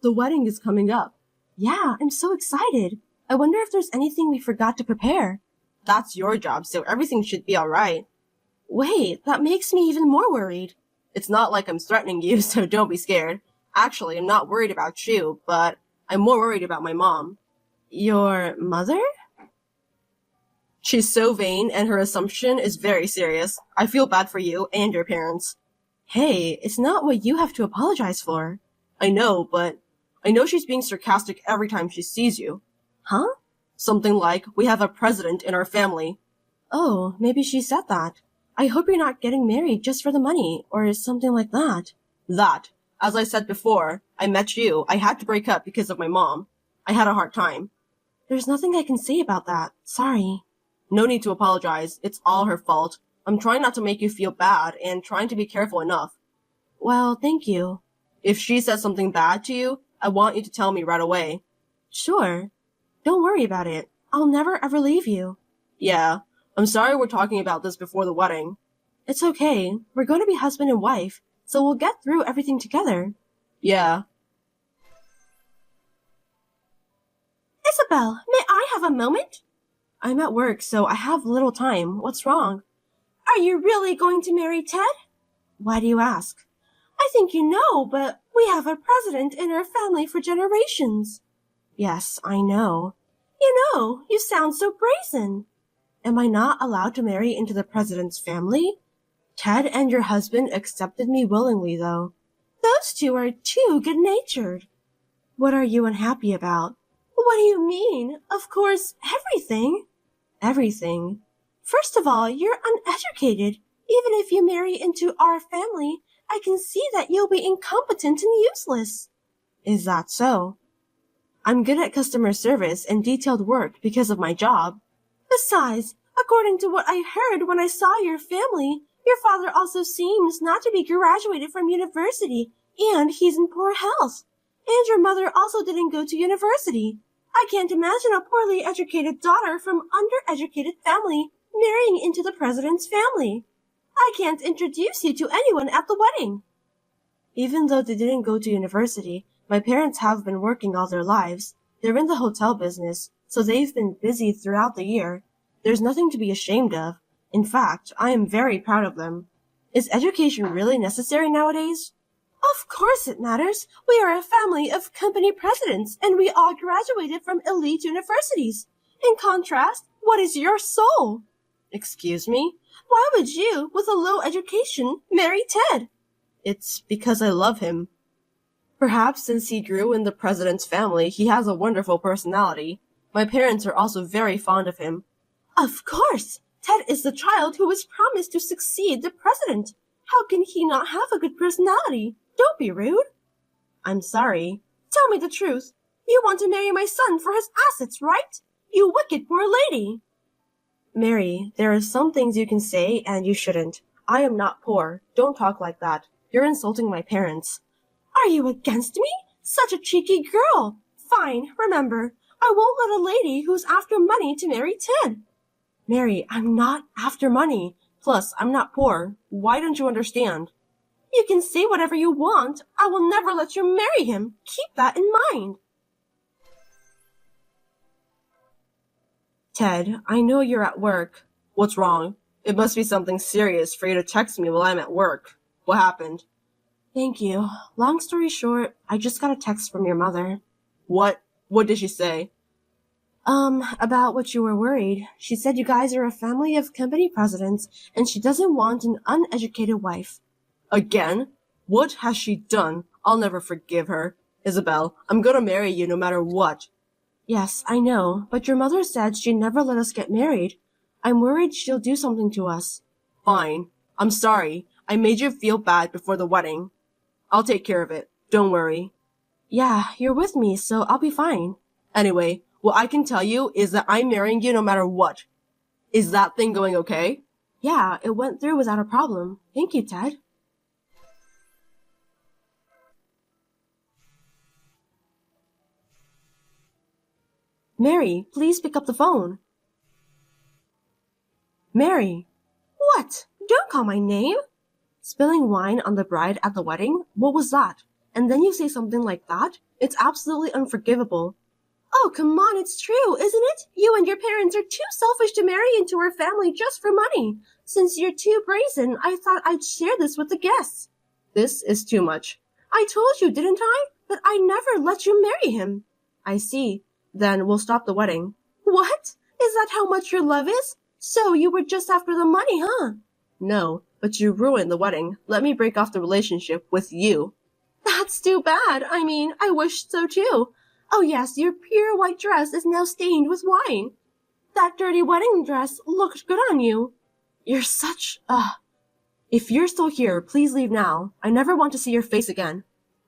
The wedding is coming up. Yeah, I'm so excited. I wonder if there's anything we forgot to prepare. That's your job, so everything should be alright. Wait, that makes me even more worried. It's not like I'm threatening you, so don't be scared. Actually, I'm not worried about you, but I'm more worried about my mom. Your mother? She's so vain, and her assumption is very serious. I feel bad for you and your parents. Hey, it's not what you have to apologize for. I know, but I know she's being sarcastic every time she sees you. Huh? Something like, we have a president in our family. Oh, maybe she said that. I hope you're not getting married just for the money, or something like that. That. As I said before, I met you. I had to break up because of my mom. I had a hard time. There's nothing I can say about that. Sorry. No need to apologize. It's all her fault. I'm trying not to make you feel bad and trying to be careful enough. Well, thank you. If she says something bad to you, I want you to tell me right away. Sure. Don't worry about it. I'll never ever leave you. Yeah. I'm sorry we're talking about this before the wedding. It's okay. We're going to be husband and wife, so we'll get through everything together. Yeah. Isabel, may I have a moment? I'm at work, so I have little time. What's wrong? Are you really going to marry Ted? Why do you ask? I think you know, but we have a president in our family for generations. Yes, I know. You sound so brazen. Am I not allowed to marry into the president's family? Ted and your husband accepted me willingly, though. Those two are too good-natured. What are you unhappy about? What do you mean? Of course, everything. Everything. First of all, you're uneducated. Even if you marry into our family, I can see that you'll be incompetent and useless. Is that so? I'm good at customer service and detailed work because of my job. Besides, according to what I heard when I saw your family, your father also seems not to be graduated from university, and he's in poor health. And your mother also didn't go to university. I can't imagine a poorly educated daughter from undereducated family marrying into the president's family. I can't introduce you to anyone at the wedding. Even though they didn't go to university, my parents have been working all their lives. They're in the hotel business, so they've been busy throughout the year. There's nothing to be ashamed of. In fact, I am very proud of them. Is education really necessary nowadays? Of course it matters. We are a family of company presidents, and we all graduated from elite universities. In contrast, what is your soul? Excuse me? Why would you, with a low education, marry Ted? It's because I love him. Perhaps since he grew in the president's family, he has a wonderful personality. My parents are also very fond of him. Of course! Ted is the child who was promised to succeed the president. How can he not have a good personality? Don't be rude. I'm sorry. Tell me the truth. You want to marry my son for his assets, right? You wicked poor lady. Mary, there are some things you can say and you shouldn't. I am not poor. Don't talk like that. You're insulting my parents. Are you against me? Such a cheeky girl. Fine, remember, I won't let a lady who's after money to marry Ted. Mary, I'm not after money. Plus, I'm not poor. Why don't you understand? You can say whatever you want. I will never let you marry him. Keep that in mind. Ted, I know you're at work. What's wrong? It must be something serious for you to text me while I'm at work. What happened? Thank you. Long story short, I just got a text from your mother. What? What did she say? About what you were worried. She said you guys are a family of company presidents, and she doesn't want an uneducated wife. Again? What has she done? I'll never forgive her. Isabel, I'm gonna marry you no matter what. Yes, I know, but your mother said she'd never let us get married. I'm worried she'll do something to us. Fine. I'm sorry. I made you feel bad before the wedding. I'll take care of it. Don't worry. Yeah, you're with me, so I'll be fine. Anyway, what I can tell you is that I'm marrying you no matter what. Is that thing going okay? Yeah, it went through without a problem. Thank you, Ted. Mary, please pick up the phone. Mary. What? Don't call my name. Spilling wine on the bride at the wedding? What was that? and then you say something like that? It's absolutely unforgivable. Oh, come on, it's true, isn't it? You and your parents are too selfish to marry into our family just for money. Since you're too brazen, I thought I'd share this with the guests. This is too much. I told you, didn't I? That I never let you marry him. I see. Then we'll stop the wedding. What? Is that how much your love is? So you were just after the money, huh? No, but you ruined the wedding. Let me break off the relationship with you. That's too bad. I mean, I wish so too. Oh yes, your pure white dress is now stained with wine. That dirty wedding dress looked good on you. You're such If you're still here, please leave now. I never want to see your face again.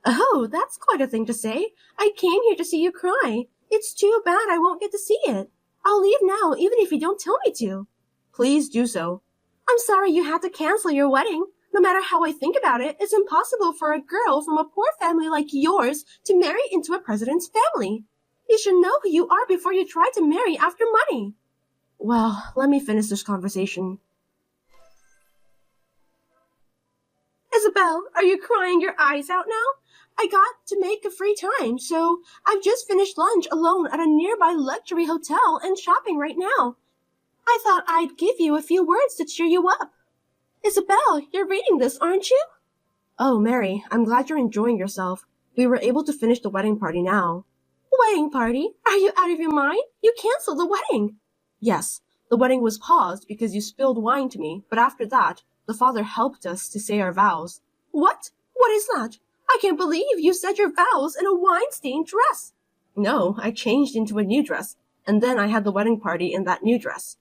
Oh, that's quite a thing to say. I came here to see you cry. It's too bad I won't get to see it. I'll leave now, even if you don't tell me to. Please do so. I'm sorry you had to cancel your wedding. No matter how I think about it, it's impossible for a girl from a poor family like yours to marry into a president's family. You should know who you are before you try to marry after money. Well, let me finish this conversation. Isabel, are you crying your eyes out now? I got to make a free time, so I've just finished lunch alone at a nearby luxury hotel and shopping right now. I thought I'd give you a few words to cheer you up. Isabel, you're reading this, aren't you? Oh, Mary, I'm glad you're enjoying yourself. We were able to finish the wedding party now. Wedding party? Are you out of your mind? You canceled the wedding. Yes, the wedding was paused because you spilled wine to me, but after that, the father helped us to say our vows. What? What is that? I can't believe you said your vows in a wine-stained dress. No, I changed into a new dress, and then I had the wedding party in that new dress.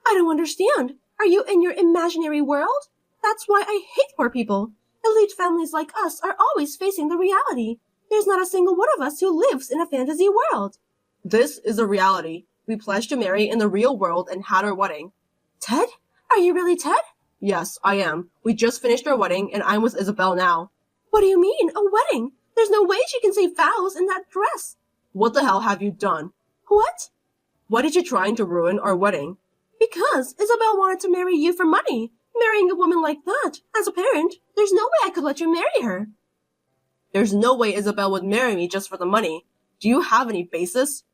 I don't understand. Are you in your imaginary world? That's why I hate poor people. Elite families like us are always facing the reality. There's not a single one of us who lives in a fantasy world. This is a reality. We pledged to marry in the real world and had our wedding. Ted? Are you really Ted? Yes, I am. We just finished our wedding, and I'm with Isabel now. What do you mean, a wedding? There's no way she can say vows in that dress. What the hell have you done? What? Why did you trying to ruin our wedding? Because Isabel wanted to marry you for money. Marrying a woman like that, as a parent, there's no way I could let you marry her. There's no way Isabel would marry me just for the money. Do you have any basis?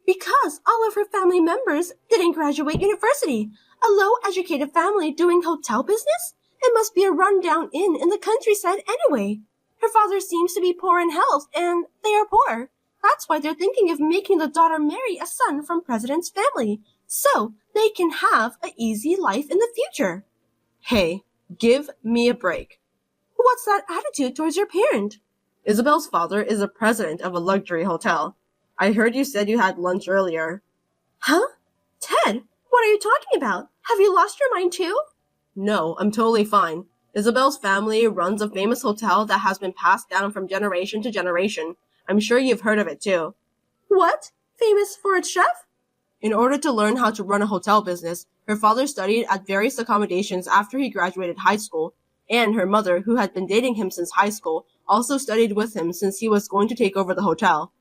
Because all of her family members didn't graduate university. A low-educated family doing hotel business? It must be a run-down inn in the countryside anyway. Her father seems to be poor in health, and they are poor. That's why they're thinking of making the daughter marry a son from president's family, so they can have an easy life in the future. Hey, give me a break. What's that attitude towards your parent? Isabel's father is the president of a luxury hotel. I heard you said you had lunch earlier. Huh? Ted, what are you talking about? Have you lost your mind too? No, I'm totally fine. Isabel's family runs a famous hotel that has been passed down from generation to generation. I'm sure you've heard of it too. What? Famous for its chef? In order to learn how to run a hotel business, her father studied at various accommodations after he graduated high school, and her mother, who had been dating him since high school, also studied with him since he was going to take over the hotel.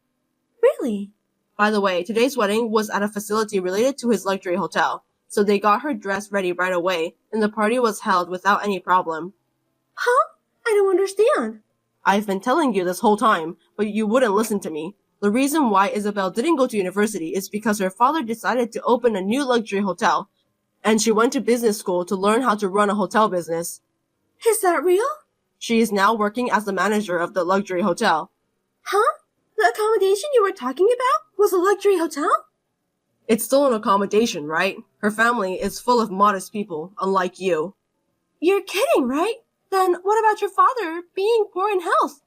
Really? By the way, today's wedding was at a facility related to his luxury hotel, so they got her dress ready right away, and the party was held without any problem. Huh? I don't understand. I've been telling you this whole time, but you wouldn't listen to me. The reason why Isabel didn't go to university is because her father decided to open a new luxury hotel, and she went to business school to learn how to run a hotel business. Is that real? She is now working as the manager of the luxury hotel. Huh? The accommodation you were talking about was a luxury hotel? It's still an accommodation, right? Her family is full of modest people, unlike you. You're kidding, right? Then what about your father being poor in health?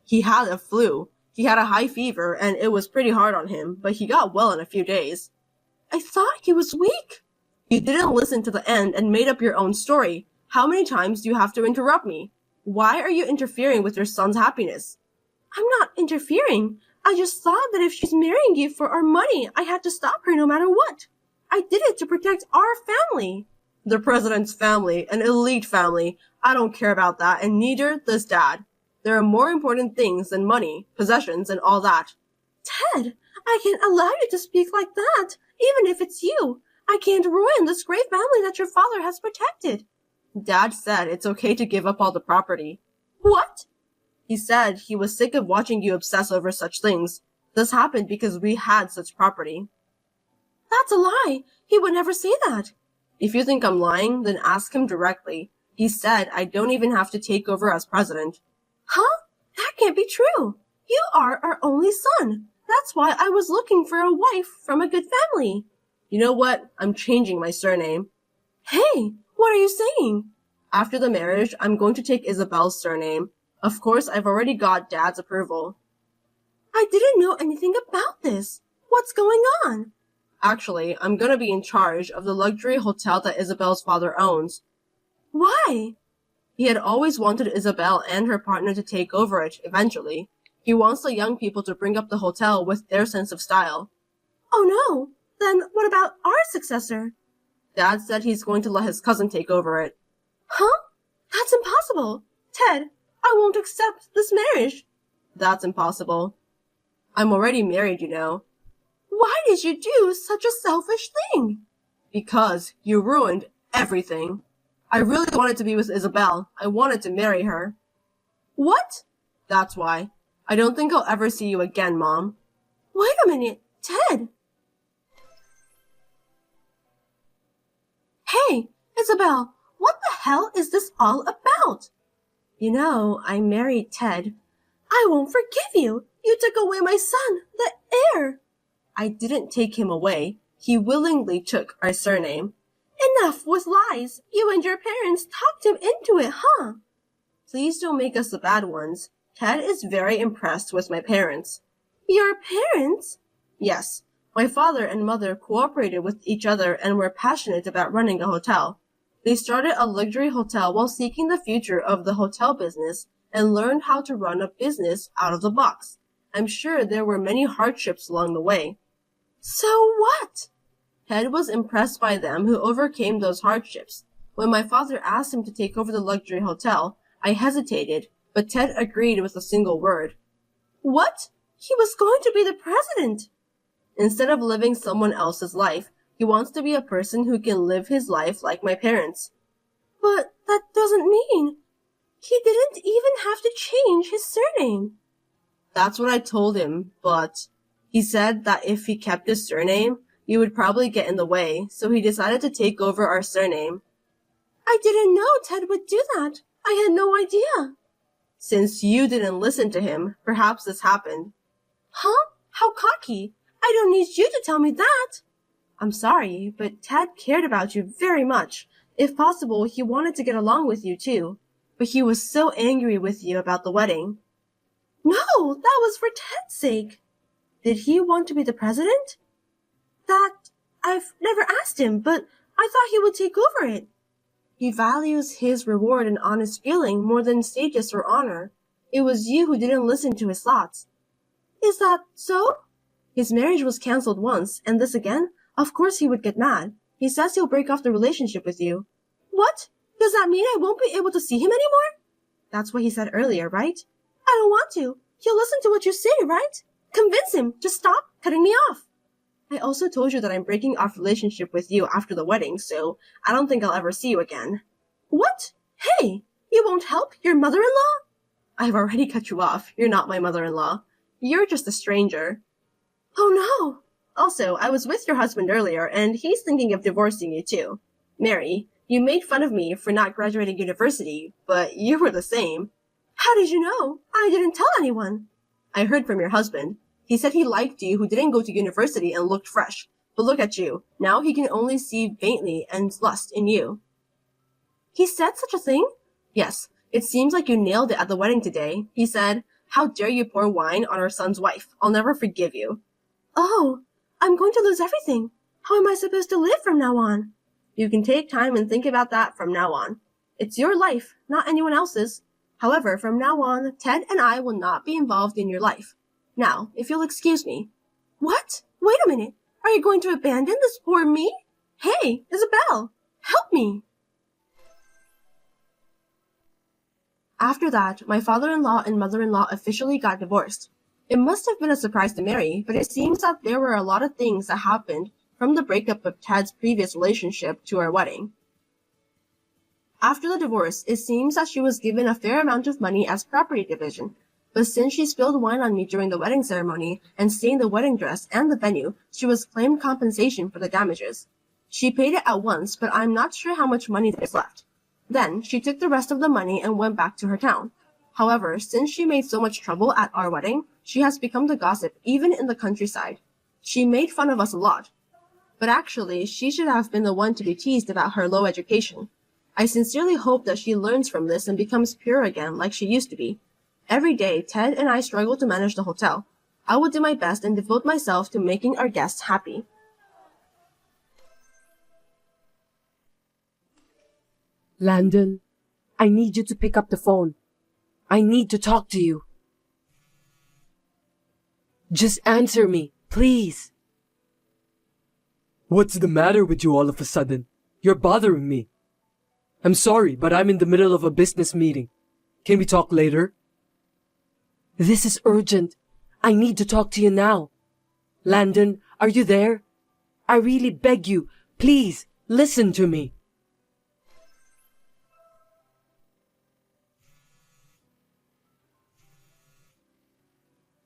He had a flu. He had a high fever, and it was pretty hard on him, but he got well in a few days. I thought he was weak. You didn't listen to the end and made up your own story. How many times do you have to interrupt me? Why are you interfering with your son's happiness? I'm not interfering. I just thought that if she's marrying you for our money, I had to stop her no matter what. I did it to protect our family. The president's family, an elite family. I don't care about that, and neither does Dad. There are more important things than money, possessions, and all that. Ted, I can't allow you to speak like that, even if it's you. I can't ruin this great family that your father has protected. Dad said it's okay to give up all the property. What? He said he was sick of watching you obsess over such things. This happened because we had such property. That's a lie. He would never say that. If you think I'm lying, then ask him directly. He said I don't even have to take over as president. Huh? That can't be true. You are our only son. That's why I was looking for a wife from a good family. You know what? I'm changing my surname. Hey, what are you saying? After the marriage, I'm going to take Isabel's surname. Of course, I've already got Dad's approval. I didn't know anything about this. What's going on? Actually, I'm gonna be in charge of the luxury hotel that Isabel's father owns. Why? He had always wanted Isabel and her partner to take over it eventually. He wants the young people to bring up the hotel with their sense of style. Oh no! Then what about our successor? Dad said he's going to let his cousin take over it. Huh? That's impossible. Ted, I won't accept this marriage. That's impossible. I'm already married, you know. Why did you do such a selfish thing? Because you ruined everything. I really wanted to be with Isabel. I wanted to marry her. What? That's why. I don't think I'll ever see you again, Mom. Wait a minute, Ted. Hey, Isabel, what the hell is this all about? You know, I married Ted. I won't forgive you. You took away my son, the heir. I didn't take him away. He willingly took our surname. Enough with lies. You and your parents talked him into it, huh? Please don't make us the bad ones. Ted is very impressed with my parents. Your parents? Yes. My father and mother cooperated with each other and were passionate about running a hotel. They started a luxury hotel while seeking the future of the hotel business and learned how to run a business out of the box. I'm sure there were many hardships along the way. So what? Ted was impressed by them who overcame those hardships. When my father asked him to take over the luxury hotel, I hesitated, but Ted agreed with a single word. What? He was going to be the president. Instead of living someone else's life, he wants to be a person who can live his life like my parents. But that doesn't mean he didn't even have to change his surname. That's what I told him, but he said that if he kept his surname, you would probably get in the way, so he decided to take over our surname. I didn't know Ted would do that. I had no idea. Since you didn't listen to him, perhaps this happened. Huh? How cocky. I don't need you to tell me that. I'm sorry, but Ted cared about you very much. If possible, he wanted to get along with you too. But he was so angry with you about the wedding. No, that was for Ted's sake. Did he want to be the president? That I've never asked him, but I thought he would take over it. He values his reward and honest feeling more than status or honor. It was you who didn't listen to his thoughts. Is that so? His marriage was cancelled once, and this again? Of course he would get mad. He says he'll break off the relationship with you. What? Does that mean I won't be able to see him anymore? That's what he said earlier, right? I don't want to. He'll listen to what you say, right? Convince him to stop cutting me off. I also told you that I'm breaking off relationship with you after the wedding, so I don't think I'll ever see you again. What? Hey, you won't help your mother-in-law? I've already cut you off. You're not my mother-in-law. You're just a stranger. Oh no. Also, I was with your husband earlier, and he's thinking of divorcing you too. Mary, you made fun of me for not graduating university, but you were the same. How did you know? I didn't tell anyone. I heard from your husband. He said he liked you who didn't go to university and looked fresh. But look at you. Now he can only see faintly and lust in you. He said such a thing? Yes. It seems like you nailed it at the wedding today. He said, "How dare you pour wine on our son's wife? I'll never forgive you." Oh, I'm going to lose everything. How am I supposed to live from now on? You can take time and think about that from now on. It's your life, not anyone else's. However, from now on, Ted and I will not be involved in your life. Now, if you'll excuse me. What? Wait a minute. Are you going to abandon this poor me? Hey, Isabel, help me. After that, my father-in-law and mother-in-law officially got divorced. It must have been a surprise to Mary, but it seems that there were a lot of things that happened from the breakup of Ted's previous relationship to our wedding. After the divorce, it seems that she was given a fair amount of money as property division. But since she spilled wine on me during the wedding ceremony and stained the wedding dress and the venue, she was claimed compensation for the damages. She paid it at once, but I'm not sure how much money there is left. Then, she took the rest of the money and went back to her town. However, since she made so much trouble at our wedding, she has become the gossip even in the countryside. She made fun of us a lot. But actually, she should have been the one to be teased about her low education. I sincerely hope that she learns from this and becomes pure again like she used to be. Every day, Ted and I struggle to manage the hotel. I will do my best and devote myself to making our guests happy. Landon, I need you to pick up the phone. I need to talk to you. Just answer me, please. What's the matter with you all of a sudden? You're bothering me. I'm sorry, but I'm in the middle of a business meeting. Can we talk later? This is urgent. I need to talk to you now. Landon, are you there? I really beg you, please, listen to me.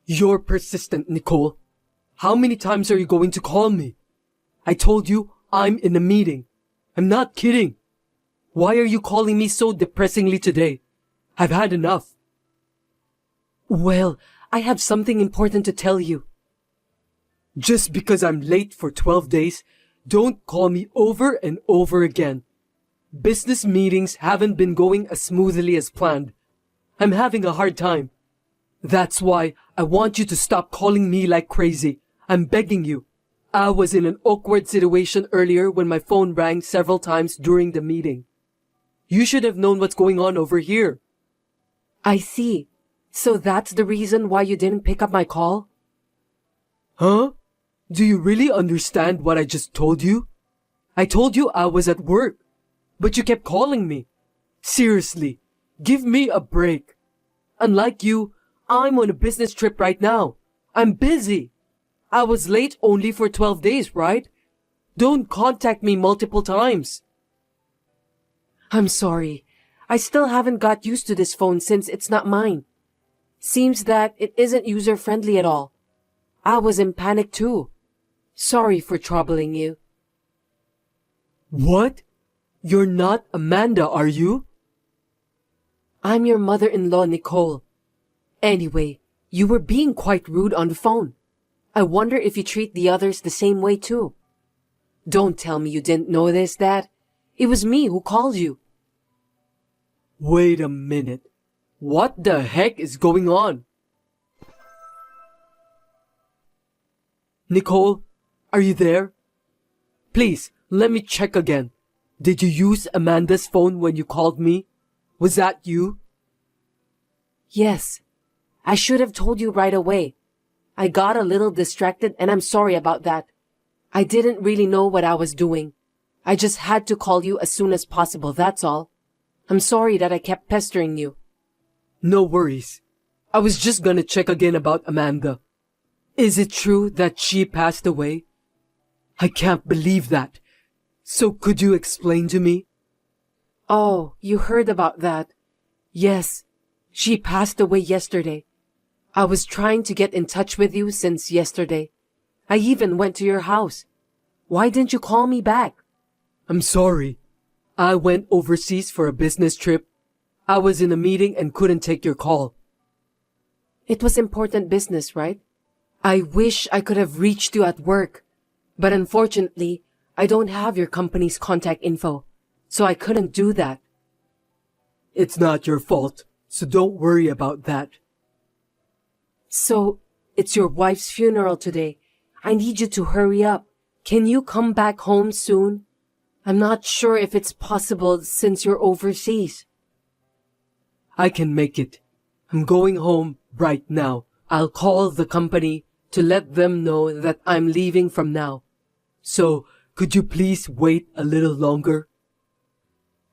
You're persistent, Nicole. How many times are you going to call me? I told you I'm in a meeting. I'm not kidding. Why are you calling me so depressingly today? I've had enough. Well, I have something important to tell you. Just because I'm late for 12 days, don't call me over and over again. Business meetings haven't been going as smoothly as planned. I'm having a hard time. That's why I want you to stop calling me like crazy. I'm begging you. I was in an awkward situation earlier when my phone rang several times during the meeting. You should have known what's going on over here. I see. So that's the reason why you didn't pick up my call? Huh? Do you really understand what I just told you? I told you I was at work, but you kept calling me. Seriously, give me a break. Unlike you, I'm on a business trip right now. I'm busy. I was late only for 12 days, right? Don't contact me multiple times. I'm sorry. I still haven't got used to this phone since it's not mine. Seems that it isn't user-friendly at all. I was in panic too. Sorry for troubling you. What? You're not Amanda, are you? I'm your mother-in-law, Nicole. Anyway, you were being quite rude on the phone. I wonder if you treat the others the same way too. Don't tell me you didn't notice that. It was me who called you. Wait a minute. What the heck is going on? Nicole, are you there? Please, let me check again. Did you use Amanda's phone when you called me? Was that you? Yes. I should have told you right away. I got a little distracted and I'm sorry about that. I didn't really know what I was doing. I just had to call you as soon as possible, that's all. I'm sorry that I kept pestering you. No worries. I was just gonna check again about Amanda. Is it true that she passed away? I can't believe that. So could you explain to me? Oh, you heard about that. Yes, she passed away yesterday. I was trying to get in touch with you since yesterday. I even went to your house. Why didn't you call me back? I'm sorry. I went overseas for a business trip. I was in a meeting and couldn't take your call. It was important business, right? I wish I could have reached you at work, but unfortunately, I don't have your company's contact info, so I couldn't do that. It's not your fault, so don't worry about that. So, it's your wife's funeral today. I need you to hurry up. Can you come back home soon? I'm not sure if it's possible since you're overseas. I can make it. I'm going home right now. I'll call the company to let them know that I'm leaving from now. So, could you please wait a little longer?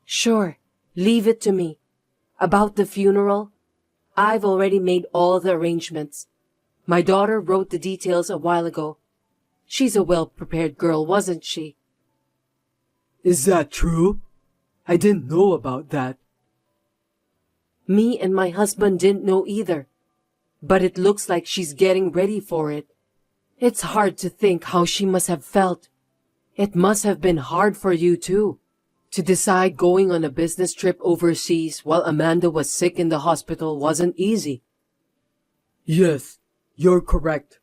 Sure. Leave it to me. About the funeral, I've already made all the arrangements. My daughter wrote the details a while ago. She's a well-prepared girl, wasn't she? Is that true? I didn't know about that. Me and my husband didn't know either. But it looks like she's getting ready for it. It's hard to think how she must have felt. It must have been hard for you too. To decide going on a business trip overseas while Amanda was sick in the hospital wasn't easy. Yes, you're correct.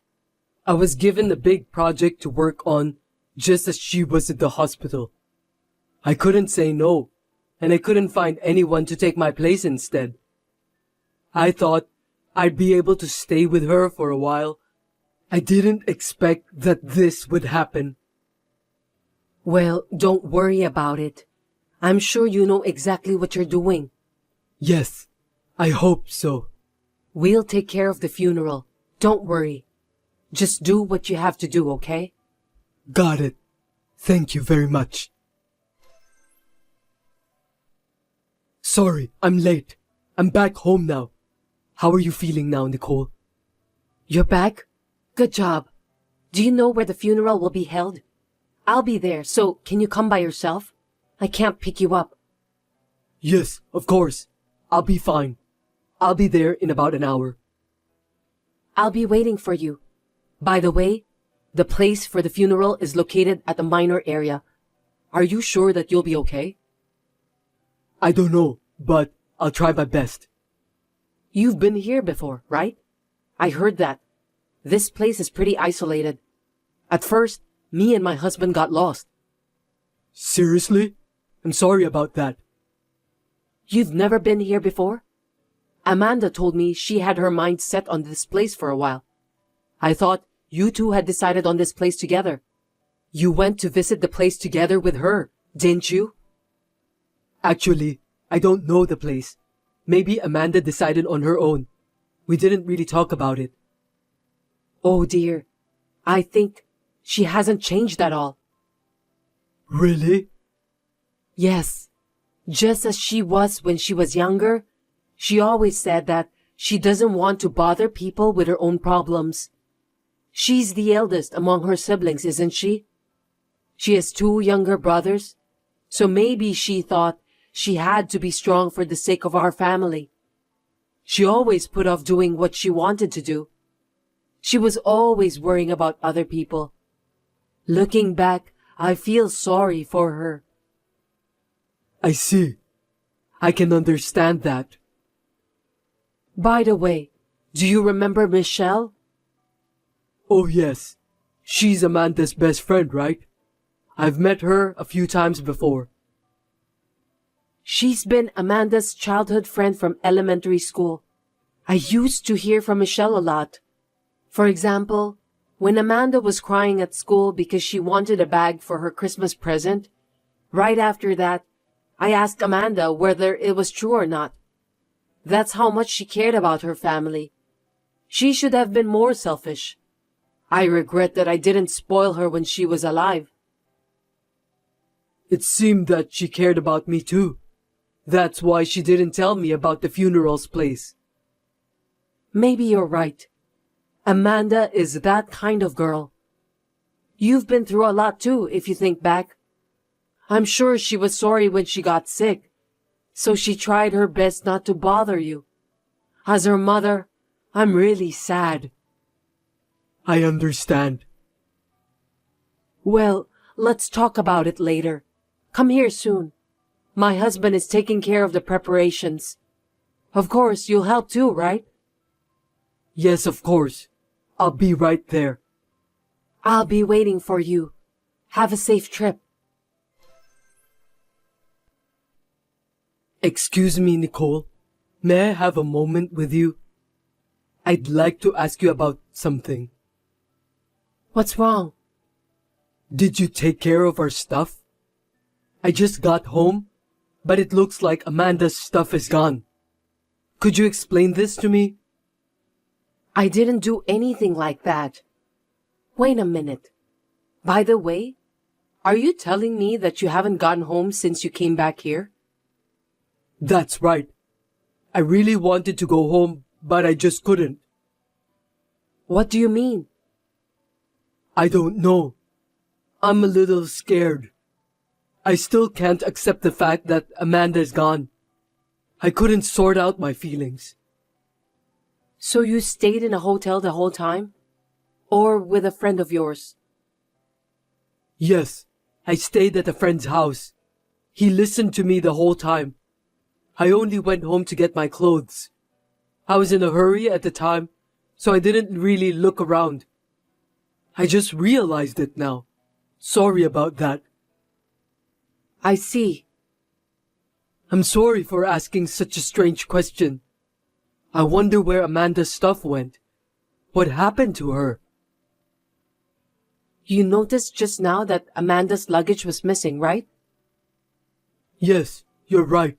I was given a big project to work on just as she was at the hospital. I couldn't say no, and I couldn't find anyone to take my place instead. I thought I'd be able to stay with her for a while. I didn't expect that this would happen. Well, don't worry about it. I'm sure you know exactly what you're doing. Yes, I hope so. We'll take care of the funeral. Don't worry. Just do what you have to do, okay? Got it. Thank you very much. Sorry, I'm late. I'm back home now. How are you feeling now, Nicole? You're back? Good job. Do you know where the funeral will be held? I'll be there, so can you come by yourself? I can't pick you up. Yes, of course. I'll be fine. I'll be there in about an hour. I'll be waiting for you. By the way, the place for the funeral is located at the minor area. Are you sure that you'll be okay? I don't know, but I'll try my best. You've been here before, right? I heard that. This place is pretty isolated. At first, me and my husband got lost. Seriously? I'm sorry about that. You've never been here before? Amanda told me she had her mind set on this place for a while. I thought you two had decided on this place together. You went to visit the place together with her, didn't you? Actually, I don't know the place. Maybe Amanda decided on her own. We didn't really talk about it. Oh dear. I think she hasn't changed at all. Really? Yes. Just as she was when she was younger, she always said that she doesn't want to bother people with her own problems. She's the eldest among her siblings, isn't she? She has 2 younger brothers, so maybe she thought she had to be strong for the sake of our family. She always put off doing what she wanted to do. She was always worrying about other people. Looking back, I feel sorry for her. I see. I can understand that. By the way, do you remember Michelle? Oh yes. She's Amanda's best friend, right? I've met her a few times before. She's been Amanda's childhood friend from elementary school. I used to hear from Michelle a lot. For example, when Amanda was crying at school because she wanted a bag for her Christmas present, right after that, I asked Amanda whether it was true or not. That's how much she cared about her family. She should have been more selfish. I regret that I didn't spoil her when she was alive. It seemed that she cared about me too. That's why she didn't tell me about the funeral's place. Maybe you're right. Amanda is that kind of girl. You've been through a lot too, if you think back. I'm sure she was sorry when she got sick, so she tried her best not to bother you. As her mother, I'm really sad. I understand. Well, let's talk about it later. Come here soon. My husband is taking care of the preparations. Of course, you'll help too, right? Yes, of course. I'll be right there. I'll be waiting for you. Have a safe trip. Excuse me, Nicole. May I have a moment with you? I'd like to ask you about something. What's wrong? Did you take care of our stuff? I just got home, but it looks like Amanda's stuff is gone. Could you explain this to me? I didn't do anything like that. Wait a minute. By the way, are you telling me that you haven't gotten home since you came back here? That's right. I really wanted to go home, but I just couldn't. What do you mean? I don't know. I'm a little scared. I still can't accept the fact that Amanda is gone. I couldn't sort out my feelings. So you stayed in a hotel the whole time? Or with a friend of yours? Yes, I stayed at a friend's house. He listened to me the whole time. I only went home to get my clothes. I was in a hurry at the time, so I didn't really look around. I just realized it now. Sorry about that. I see. I'm sorry for asking such a strange question. I wonder where Amanda's stuff went. What happened to her? You noticed just now that Amanda's luggage was missing, right? Yes, you're right.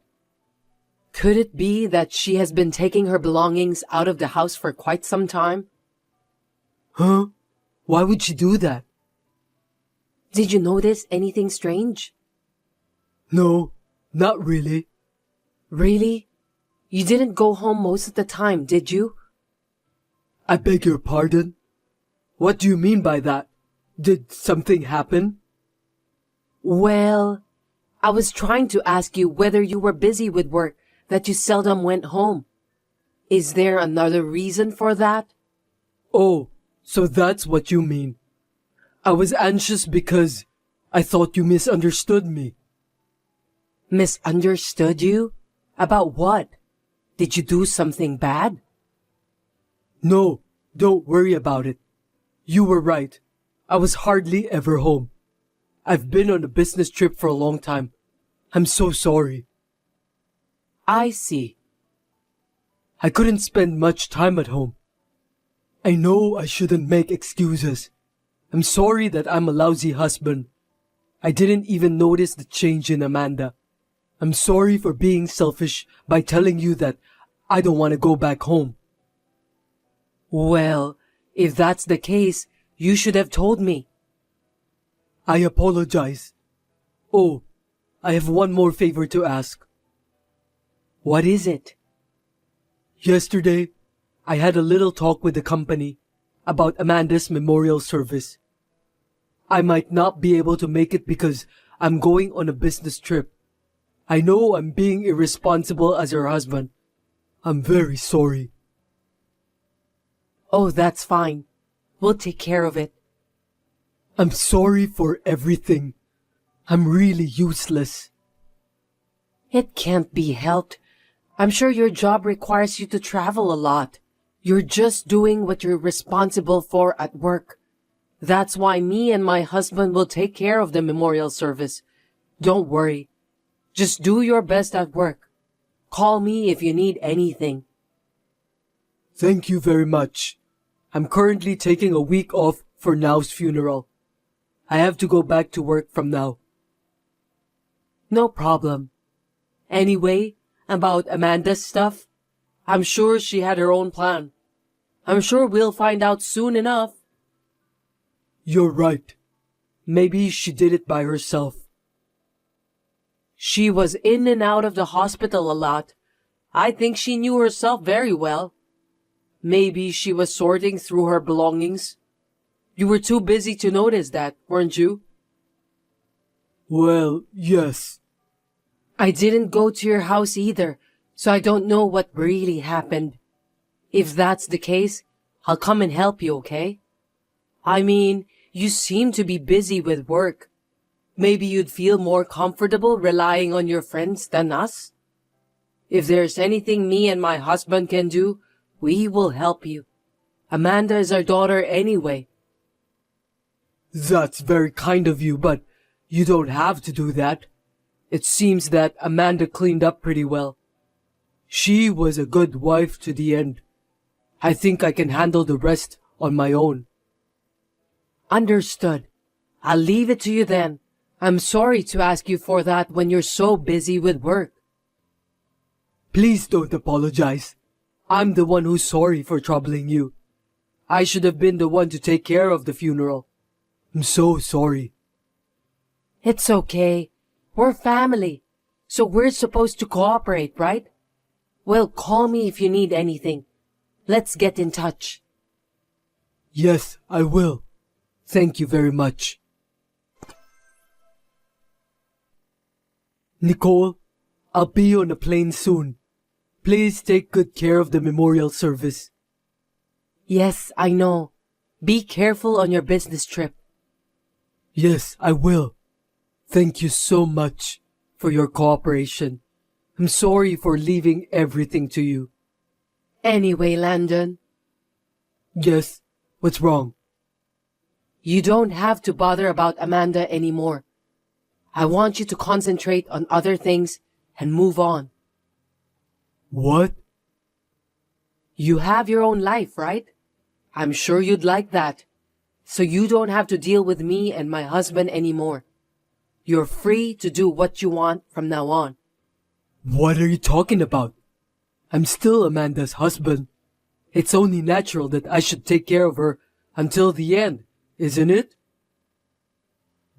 Could it be that she has been taking her belongings out of the house for quite some time? Huh? Why would she do that? Did you notice anything strange? No, not really. Really? You didn't go home most of the time, did you? I beg your pardon? What do you mean by that? Did something happen? Well, I was trying to ask you whether you were busy with work that you seldom went home. Is there another reason for that? Oh, so that's what you mean. I was anxious because I thought you misunderstood me. Misunderstood you? About what? Did you do something bad? No, don't worry about it. You were right. I was hardly ever home. I've been on a business trip for a long time. I'm so sorry. I see. I couldn't spend much time at home. I know I shouldn't make excuses. I'm sorry that I'm a lousy husband. I didn't even notice the change in Amanda. I'm sorry for being selfish by telling you that I don't want to go back home. Well, if that's the case, you should have told me. I apologize. Oh, I have one more favor to ask. What is it? Yesterday, I had a little talk with the company about Amanda's memorial service. I might not be able to make it because I'm going on a business trip. I know I'm being irresponsible as her husband. I'm very sorry. Oh, that's fine. We'll take care of it. I'm sorry for everything. I'm really useless. It can't be helped. I'm sure your job requires you to travel a lot. You're just doing what you're responsible for at work. That's why me and my husband will take care of the memorial service. Don't worry. Just do your best at work. Call me if you need anything. Thank you very much. I'm currently taking a week off for Now's funeral. I have to go back to work from now. No problem. Anyway, about Amanda's stuff, I'm sure she had her own plan. I'm sure we'll find out soon enough. You're right. Maybe she did it by herself. She was in and out of the hospital a lot. I think she knew herself very well. Maybe she was sorting through her belongings. You were too busy to notice that, weren't you? Well, yes. I didn't go to your house either, so I don't know what really happened. If that's the case, I'll come and help you, okay? I mean, you seem to be busy with work. Maybe you'd feel more comfortable relying on your friends than us? If there's anything me and my husband can do, we will help you. Amanda is our daughter anyway. That's very kind of you, but you don't have to do that. It seems that Amanda cleaned up pretty well. She was a good wife to the end. I think I can handle the rest on my own. Understood. I'll leave it to you then. I'm sorry to ask you for that when you're so busy with work. Please don't apologize. I'm the one who's sorry for troubling you. I should have been the one to take care of the funeral. I'm so sorry. It's okay. We're family, so we're supposed to cooperate, right? Well, call me if you need anything. Let's get in touch. Yes, I will. Thank you very much. Nicole, I'll be on a plane soon. Please take good care of the memorial service. Yes, I know. Be careful on your business trip. Yes, I will. Thank you so much for your cooperation. I'm sorry for leaving everything to you. Anyway, Landon, Yes, what's wrong? you don't have to bother about Amanda anymore. I want you to concentrate on other things and move on. What? You have your own life, right? I'm sure you'd like that. So you don't have to deal with me and my husband anymore. You're free to do what you want from now on. What are you talking about? I'm still Amanda's husband. It's only natural that I should take care of her until the end, isn't it?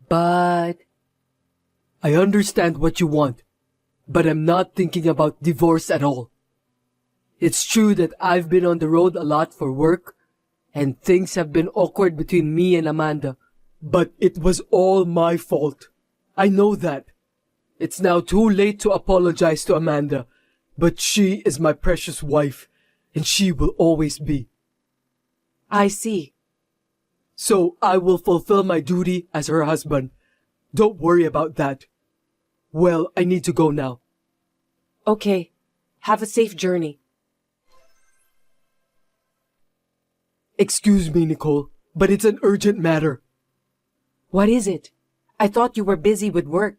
But I understand what you want, but I'm not thinking about divorce at all. It's true that I've been on the road a lot for work, and things have been awkward between me and Amanda, but it was all my fault. I know that. It's now too late to apologize to Amanda, but she is my precious wife, and she will always be. I see. So I will fulfill my duty as her husband. Don't worry about that. Well, I need to go now. Okay. Have a safe journey. Excuse me, Nicole, but it's an urgent matter. What is it? I thought you were busy with work.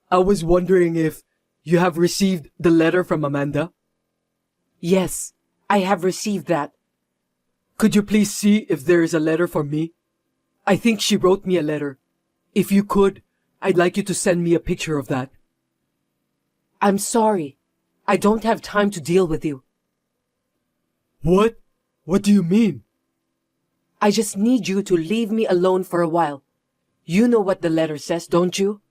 I was wondering if you have received the letter from Amanda. Yes, I have received that. Could you please see if there is a letter for me? I think she wrote me a letter. If you could, I'd like you to send me a picture of that. I'm sorry. I don't have time to deal with you. What? What do you mean? I just need you to leave me alone for a while. You know what the letter says, don't you?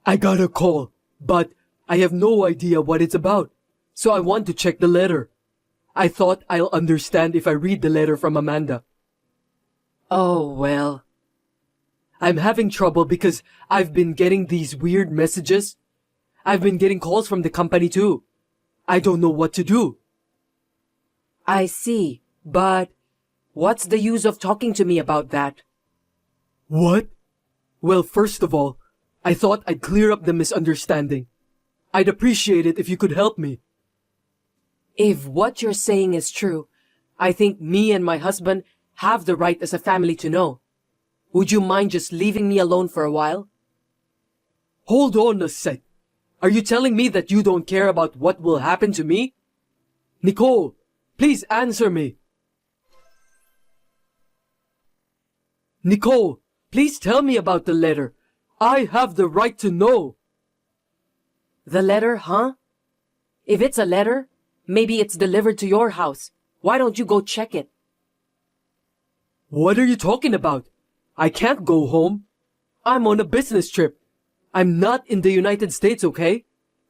I got a call, but I have no idea what it's about, so I want to check the letter. I thought I'll understand if I read the letter from Amanda. Oh, well. I'm having trouble because I've been getting these weird messages. I've been getting calls from the company too. I don't know what to do. I see, but what's the use of talking to me about that? What? Well, first of all, I thought I'd clear up the misunderstanding. I'd appreciate it if you could help me. If what you're saying is true, I think me and my husband have the right as a family to know. Would you mind just leaving me alone for a while? Hold on a sec. Are you telling me that you don't care about what will happen to me? Nicole, please answer me. Nicole, please tell me about the letter. I have the right to know. The letter, huh? If it's a letter, maybe it's delivered to your house. Why don't you go check it? What are you talking about? I can't go home. I'm on a business trip. I'm not in the United States, okay?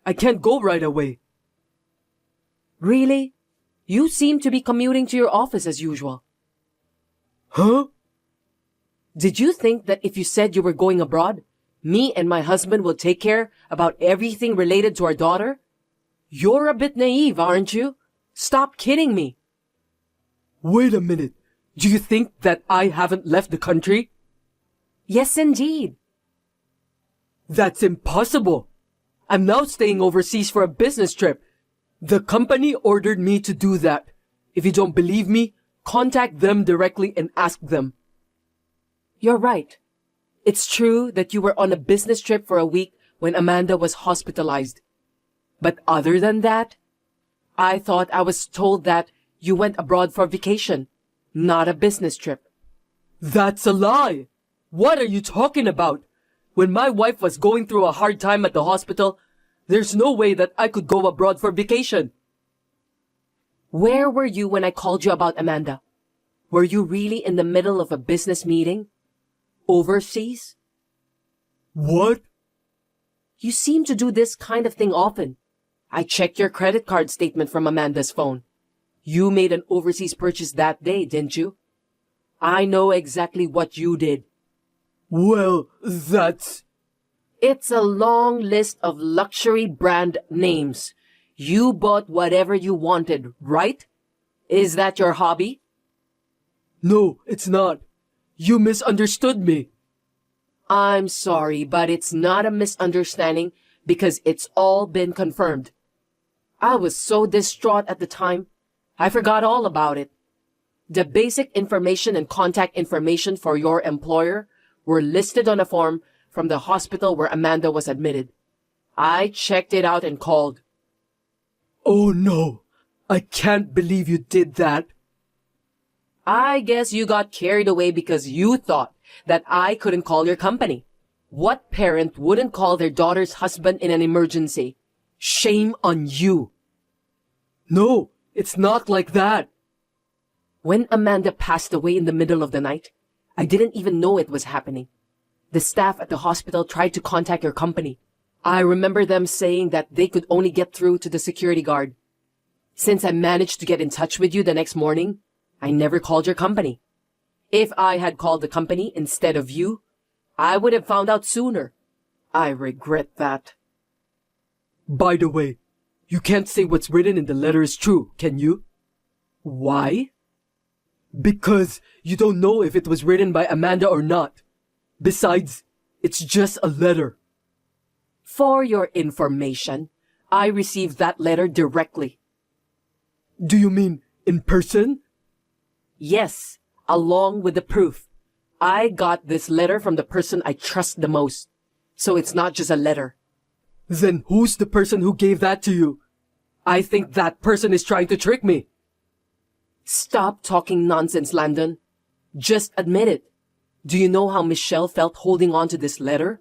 I can't go right away. Really? You seem to be commuting to your office as usual. Huh? Did you think that if you said you were going abroad, me and my husband will take care about everything related to our daughter? You're a bit naive, aren't you? Stop kidding me. Wait a minute. Do you think that I haven't left the country? Yes, indeed. That's impossible. I'm now staying overseas for a business trip. The company ordered me to do that. If you don't believe me, contact them directly and ask them. You're right. It's true that you were on a business trip for a week when Amanda was hospitalized. But other than that, I thought I was told that you went abroad for vacation, not a business trip. That's a lie. What are you talking about? When my wife was going through a hard time at the hospital, there's no way that I could go abroad for vacation. Where were you when I called you about Amanda? Were you really in the middle of a business meeting? Overseas? What? You seem to do this kind of thing often. I checked your credit card statement from Amanda's phone. You made an overseas purchase that day, didn't you? I know exactly what you did. Well, that's... It's a long list of luxury brand names. You bought whatever you wanted, right? Is that your hobby? No, it's not. You misunderstood me. I'm sorry, but it's not a misunderstanding because it's all been confirmed. I was so distraught at the time. I forgot all about it. The basic information and contact information for your employer were listed on a form from the hospital where Amanda was admitted. I checked it out and called. Oh no, I can't believe you did that. I guess you got carried away because you thought that I couldn't call your company. What parent wouldn't call their daughter's husband in an emergency? Shame on you. No, it's not like that. When Amanda passed away in the middle of the night, I didn't even know it was happening. The staff at the hospital tried to contact your company. I remember them saying that they could only get through to the security guard. Since I managed to get in touch with you the next morning, I never called your company. If I had called the company instead of you, I would have found out sooner. I regret that. By the way, you can't say what's written in the letter is true, can you? Why? Because you don't know if it was written by Amanda or not. Besides, it's just a letter. For your information, I received that letter directly. Do you mean in person? Yes, along with the proof. I got this letter from the person I trust the most. So it's not just a letter. Then who's the person who gave that to you? I think that person is trying to trick me. Stop talking nonsense, Landon. Just admit it. Do you know how Michelle felt holding on to this letter?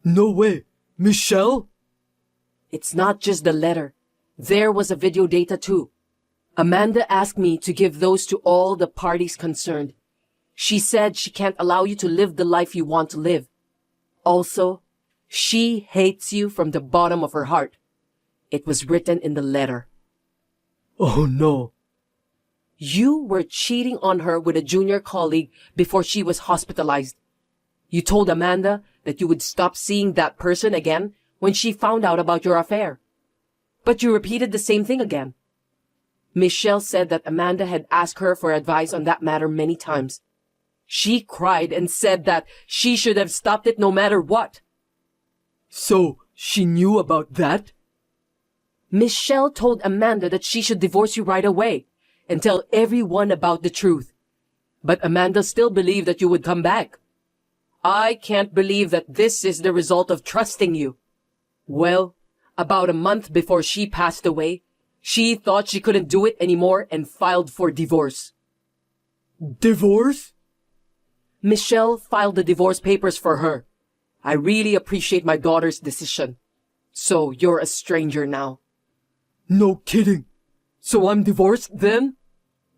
No way. Michelle? It's not just the letter. There was a video data too. Amanda asked me to give those to all the parties concerned. She said she can't allow you to live the life you want to live. Also, she hates you from the bottom of her heart. It was written in the letter. Oh no. You were cheating on her with a junior colleague before she was hospitalized. You told Amanda that you would stop seeing that person again when she found out about your affair. But you repeated the same thing again. Michelle said that Amanda had asked her for advice on that matter many times. She cried and said that she should have stopped it no matter what. So, she knew about that? Michelle told Amanda that she should divorce you right away and tell everyone about the truth. But Amanda still believed that you would come back. I can't believe that this is the result of trusting you. Well, about a month before she passed away, she thought she couldn't do it anymore and filed for divorce. Divorce? Michelle filed the divorce papers for her. I really appreciate my daughter's decision. So you're a stranger now. No kidding. So I'm divorced then?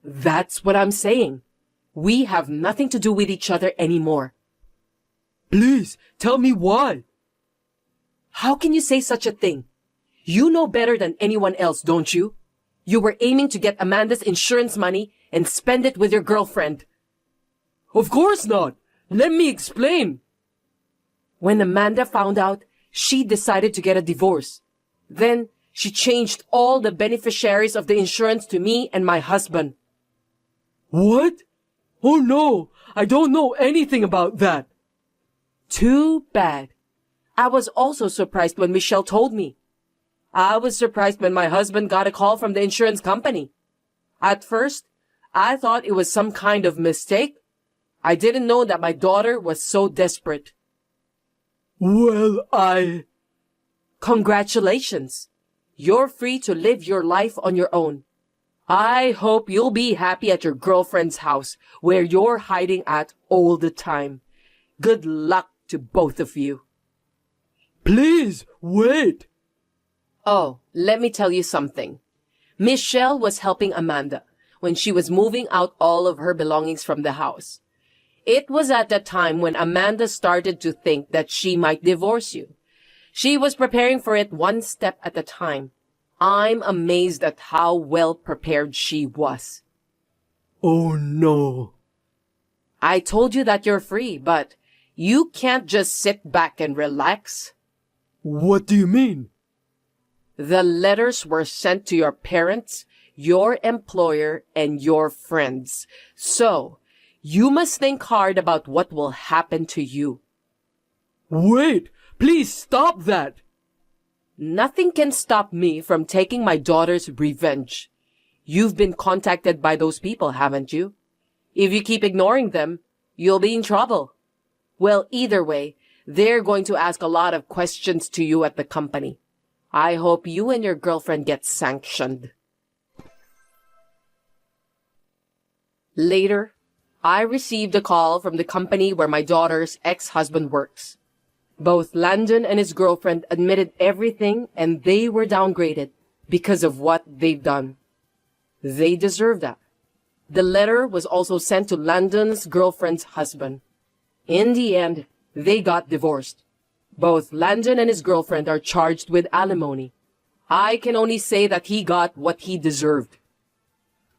That's what I'm saying. We have nothing to do with each other anymore. Please, tell me why. How can you say such a thing? You know better than anyone else, don't you? You were aiming to get Amanda's insurance money and spend it with your girlfriend. Of course not. Let me explain. When Amanda found out, she decided to get a divorce. Then she changed all the beneficiaries of the insurance to me and my husband. What? Oh no, I don't know anything about that. Too bad. I was also surprised when Michelle told me. I was surprised when my husband got a call from the insurance company. At first, I thought it was some kind of mistake. I didn't know that my daughter was so desperate. Well, Congratulations. You're free to live your life on your own. I hope you'll be happy at your girlfriend's house where you're hiding at all the time. Good luck to both of you. Please, wait. Oh, let me tell you something. Michelle was helping Amanda when she was moving out all of her belongings from the house. It was at that time when Amanda started to think that she might divorce you. She was preparing for it one step at a time. I'm amazed at how well prepared she was. Oh no. I told you that you're free, but You can't just sit back and relax. What do you mean? The letters were sent to your parents, your employer, and your friends. So, you must think hard about what will happen to you. Wait, please stop that. Nothing can stop me from taking my daughter's revenge. You've been contacted by those people, haven't you? If you keep ignoring them, you'll be in trouble. Well, either way, they're going to ask a lot of questions to you at the company. I hope you and your girlfriend get sanctioned. Later, I received a call from the company where my daughter's ex-husband works. Both Landon and his girlfriend admitted everything, and they were downgraded because of what they've done. They deserve that. The letter was also sent to Landon's girlfriend's husband. In the end, they got divorced. Both Landon and his girlfriend are charged with alimony. I can only say that he got what he deserved.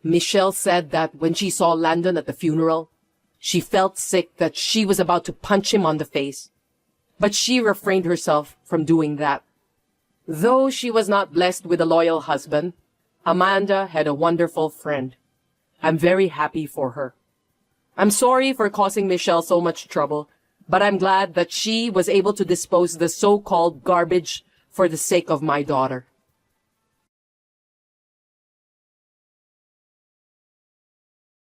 Michelle said that when she saw Landon at the funeral, she felt sick that she was about to punch him on the face. But she refrained herself from doing that. Though she was not blessed with a loyal husband, Amanda had a wonderful friend. I'm very happy for her. I'm sorry for causing Michelle so much trouble, but I'm glad that she was able to dispose the so-called garbage for the sake of my daughter.